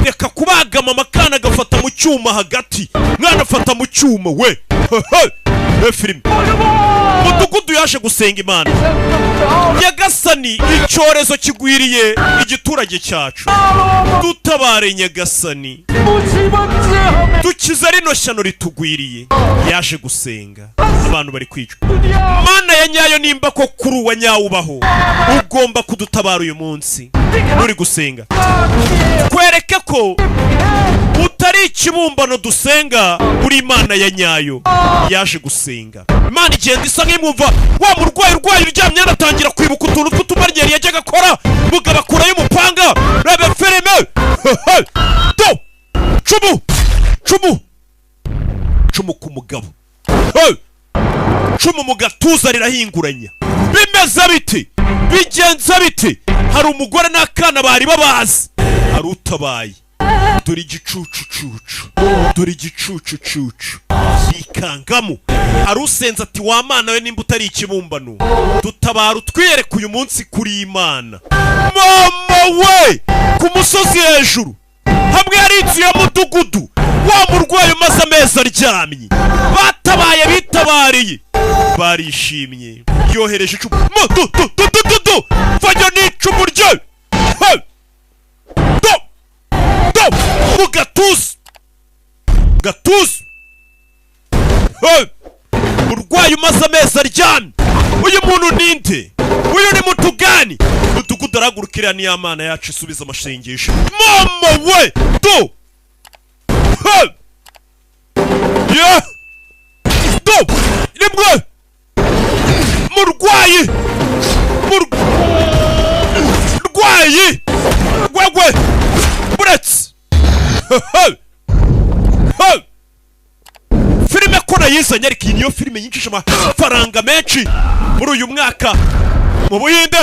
kureka kubagama amakana agafata mu cyuma hagati mwana afata mu cyuma we filime mudugudu yaje gusenga Imana Nyagasani icyorezo kigwiriye igiturage cyacu dutabare Nyagasani dukiza rino shyano ritugwiriye yaje gusenga abantu bari kwicwa Mana ya nyayo nimba ko kuri uwa nyawubaho ugomba kudutabara uyu munsi uri gusenga kwereke ko utari ikibumbano dusenga uri Imana ya nyayo yaje gusenga Imana igenda isa nk'imwumva wa murwayi uryamye anatangira kwibuka utuntu tw'utumaryeri yajyaga akora mugabo akurayo umupanga rebe filime do cumu ku mugabo cumu mu gatuza rirahinguranya bimeze biti bigenza biti hari umugore n'akana bari babazi hari utabaye dore igicucu bikangamo hari usenze ati wa Mana we nimba utari ikibumbano dutabara utwiyereka uyu munsi kuri Imana mama we ku musozi hejuru hamwe hari inzu ya mudugudu wa murwayi umaze amezi aryamye batabaye bitabariye barishimye yohereje icumu fajya n'icumu rye mu gatuza murwayi umaze amezi aryamye uyu muntu ninde uyu ni mutugani mudugudu aragurukira ni Imana yacu isubiza amashengesho mama we do rimwe murwayi gwegwe buretse filime ko nayizanye ariko iyi niyo filime yinjije amafaranga menshi muri uyu mwaka mu Buhinde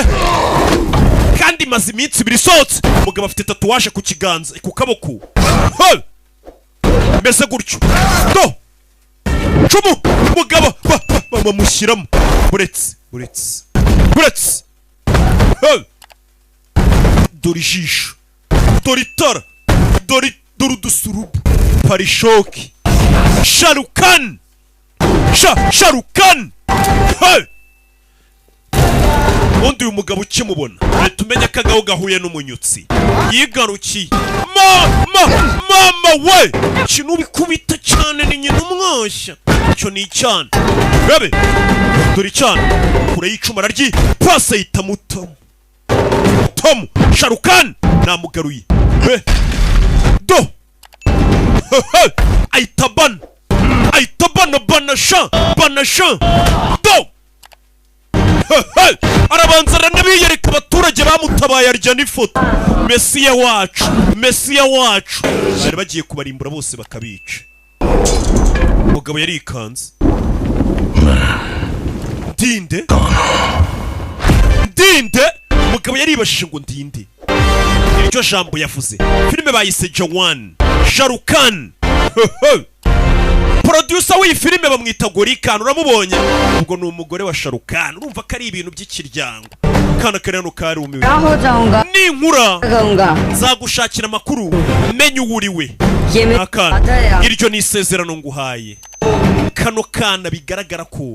kandi imaze iminsi ibiri isohotse umugabo afite tatuwaje ku kiganza ku kaboko mbese gutyo do cumu umugabo bamushyiramo buretse dore ijisho dore itara dore udusurubu parishoki Sharukan undi uyu mugabo ukimubona tumenye ko agaho gahuye n'umunyutsi yigarukiye mama we ikintu ubikubita cyane ni nyina umwashya icyo ni icyana bebe dore icyana kure y'icumara ry'ipasa yita mutamu Sharukan namugaruye do aitabana banasha do arabanza aranabiyereka abaturage bamutabaye arya n'ifoto Mesiya wacu bari bagiye kubarimbura bose bakabica umugabo yarikanze ndinde umugabo yaribashije ngo ndinde iryo jambo yavuze filime bayise Jawan Sharukan producer w'iyi filime bamwita Gorikan uramubonye ubwo ni umugore wa Sharukan urumva ko ari ibintu by'ikiryango kana kareno karumiwe ninkura nzagushakira amakuru menye uwuriwe akana iryo ni isezerano nguhaye kano kana bigaragara ko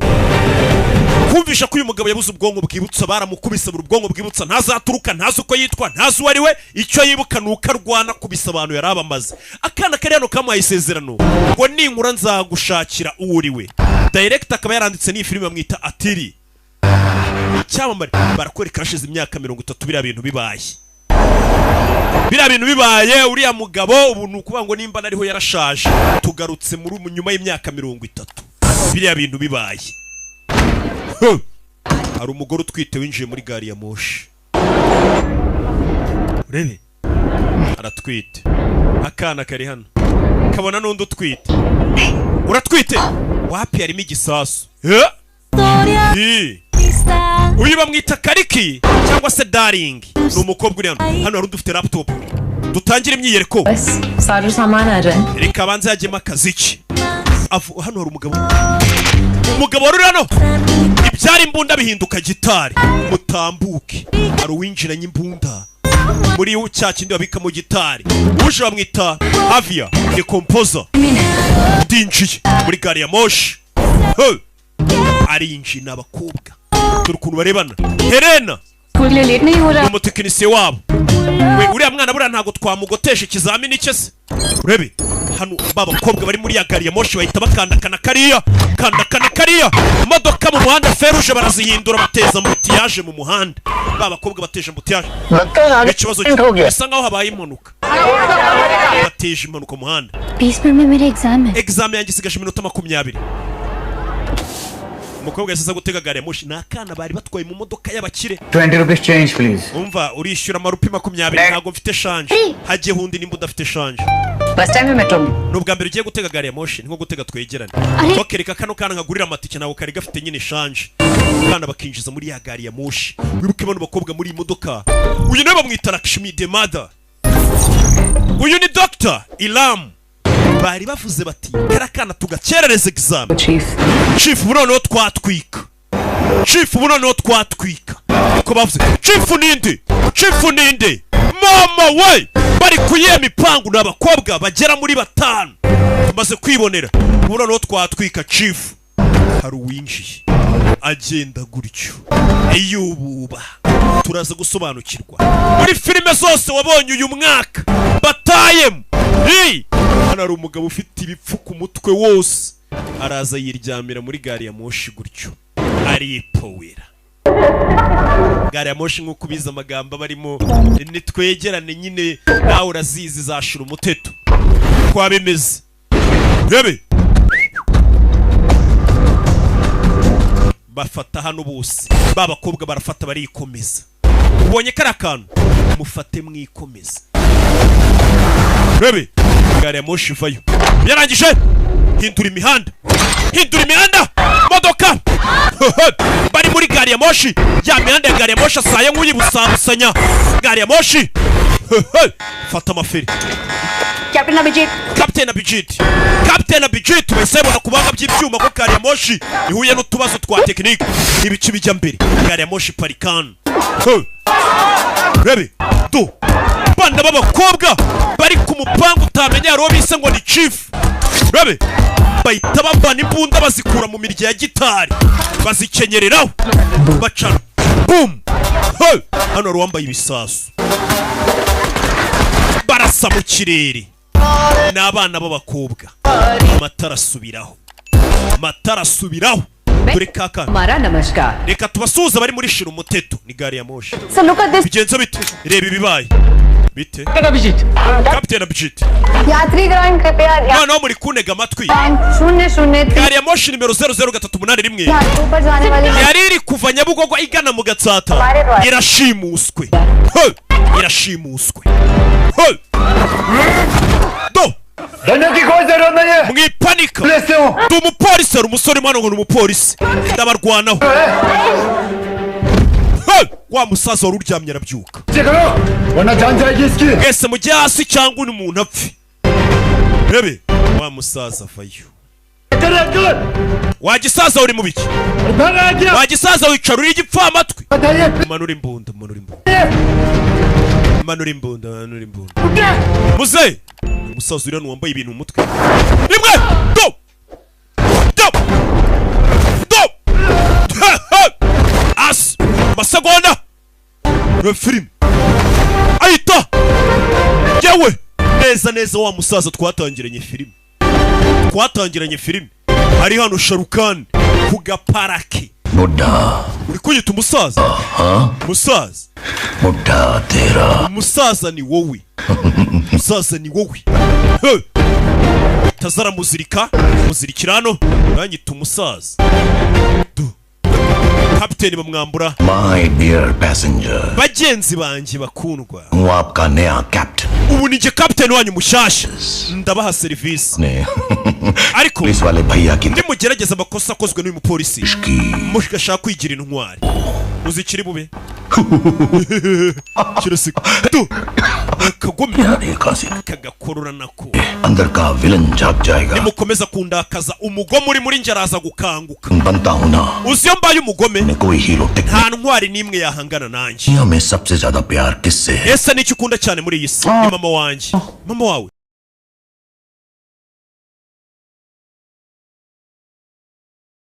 kumvisha ko uyu mugabo yabuze ubwonko bwibutsa baramukubise mu ubwonko bwibutsa ntazaturuka ntazi uko yitwa ntazi uwari we icyo yibuka nuko arwana kubisa abantu yarabamaze akana kareno kamuhaye isezerano ngo ninkura nzagushakira uwuriwe director akaba yaranditse ni filime bamwita Atiri cyamamare barakwereka hashize imyaka 30 biriya bintu bibaye uriya mugabo ubu nukuvuga ngo nimba nariho yarashaje tugarutse muri nyuma y'imyaka 30 biriya bintu bibaye hari umugore utwite winjiye muri gari ya moshi urebe aratwite akana kari hano kabona n'undi utwite uratwite wapi harimo igisasu uyu bamwita Kariki cyangwa se Darling ni umukobwa uri hano hari udufite laptop dutangira imyiyereko reka banze yagema akaziki hano hari umugabo wari hano ibyari imbunda bihinduka gitari mutambuke hari uwinjiranye imbunda muri cya kindi babika mu gitari. Uje bamwita Avia the composer. Ndinjiye muri gari ya moshi. Arinjiye n'abakobwa. Turi ukuntu barebana. Helena umutekinisiye wabo. We uriya mwana buriya ntabwo twamugotesha ikizamini cye se. Urebe hano babakobwa bari muri ya gari ya moshi bahita bakandakana kariya imodoka mu muhanda feruje barazihindura bateza ambutiyaje mu muhanda. Babakobwa bateje ambutiyaje. Ikibazo gisa nkaho habaye impanuka. Bateje impanuka mu muhanda. 20 मिनट में मेरा एग्जाम है. Exam yanjye isigaje iminota 20. Umukobwa yasasa gutega gari ya moshi nakana bari batwaye mu modoka y'abakire. 20 rupees change please. Umva urishyura amarupi 20 ntago mfite change. Hagiye hundi nimba udafite change. First time metro. Nubwa mbere ugiye gutega gari ya moshi nko gutega twegerane. Tokereka kano kana nkagurira amatike nawe kari gafite nyine change. Kana bakinjiza muri ya gari ya moshi. Wibuke bano bakobwa muri imodoka. Uyu nawe bamwita Lakshmi the mother. Uyu ni Dr. Ilam. Bari bavuze bati karakana tugakerereza exam. Chief ubu noneho twatwika. Ko bavuze Chief ninde mama we bari kuyema ipangu n'abakobwa bagera muri 5 maze kwibonera. Ubu noneho twatwika Chief. Hari uwinjiye agenda gutyo eyububa turaza gusobanukirwa muri filime zose wabonye uyu mwaka batayemo. Hano hari umugabo ufite ibipfu ku mutwe wose araza yiryamira muri gari ya moshi gutyo aripowera. Gari ya moshi nk'uko ubizi amagambo barimo nitwegerane nyine nawe urazizi zashira umuteto kwa bimeze. Rebe bafata hano bose babakobwa barafata barikomeza. Ubonye karakantu mufate mwikomeza. Rebe gari ya moshi vayo yarangije hindura imihanda modoka bari muri gari ya moshi. Ya mihanda ya gari ya moshi asaye nk'uyibusabusanya gari ya moshi. Fata amaferi. Captain Abijit wese bona kubanga by'ibyuma ko gari ya moshi ihuye n'utubazo twa tekinike ibici bijya mbere. Gari ya moshi parikana. Rebe do banda babakobwa bari ku mupangu utamenya ro bise ngo ni Chief. Rebe bahita babana imbunda bazikura mu mirya ya gitari bazikenyereraho bacana boom. Hano ruwambaye ibisasu barasa mu kirere n'abana b'abakobwa. Matara asubiraho dore kaka Mara namaskar. Reka tubasuhuza bari muri shira umuteto ni gari ya moshi. So look at this. Bigenze bite reba ibibaye bite Captain Abijit. यात्रीगण कृपया no muri kunega amatwi. 003 Gari ya moshi nimero 00381 ऊपर जाने वाली yari iri kuva Nyabugogo igana mu Gatsata irashimuswe. Do डरने की कोई जरूरत नहीं है. mwipanika पुलिस से हूँ. ndi umupolisi ari umusore mwana ngo ni umupolisi ndabarwanaho. Wa musaza wari uryamye arabyuka. करो वरना जान जाएगी इसकी. Ese mujye hasi cyangwa ni umuntu apfi. Rebe wa musaza vayo. Wagisaza uri mu biki? Wagisaza wicara uri igipfa amatwi. Manura imbunda. Muze umusaza uri hano wambaye ibintu mu mutwe. Rimwe go as masegonda refrim ayita yewe neza wa musaza twatangiranye filime hari hano Sharukan ku gaparake. मुड्ढा uri kunyita umusaza? Musaza मुड्ढा तेरा. umusaza ni wowe. Tazara muzirikira hano uranyita umusaza. Captain bamwambura. My dear passenger. Bagenzi banjye bakundwa. हूँ आपका नया captain. Ubu nije captain wanyu mushasha. Ndabaha service. ने ariko police वाले भैया की nimugerageza amakosa akozwe n'uyu mupolisi mushaka kwigira intwari muzikiri bube kirasika tu kagome kagakorora nako अंदर का विलन जाग जाएगा nimukomeza kundakaza umugome uri muri nje araza gukanguka बनता हूँ ना uziyo mbaye umugome कोई hero nta ntwari nimwe yahangana nanjye दुनिया में सबसे ज्यादा प्यार किससे है ese nicyo ukunda cyane muri iyi si ni mama wanjye mama wawe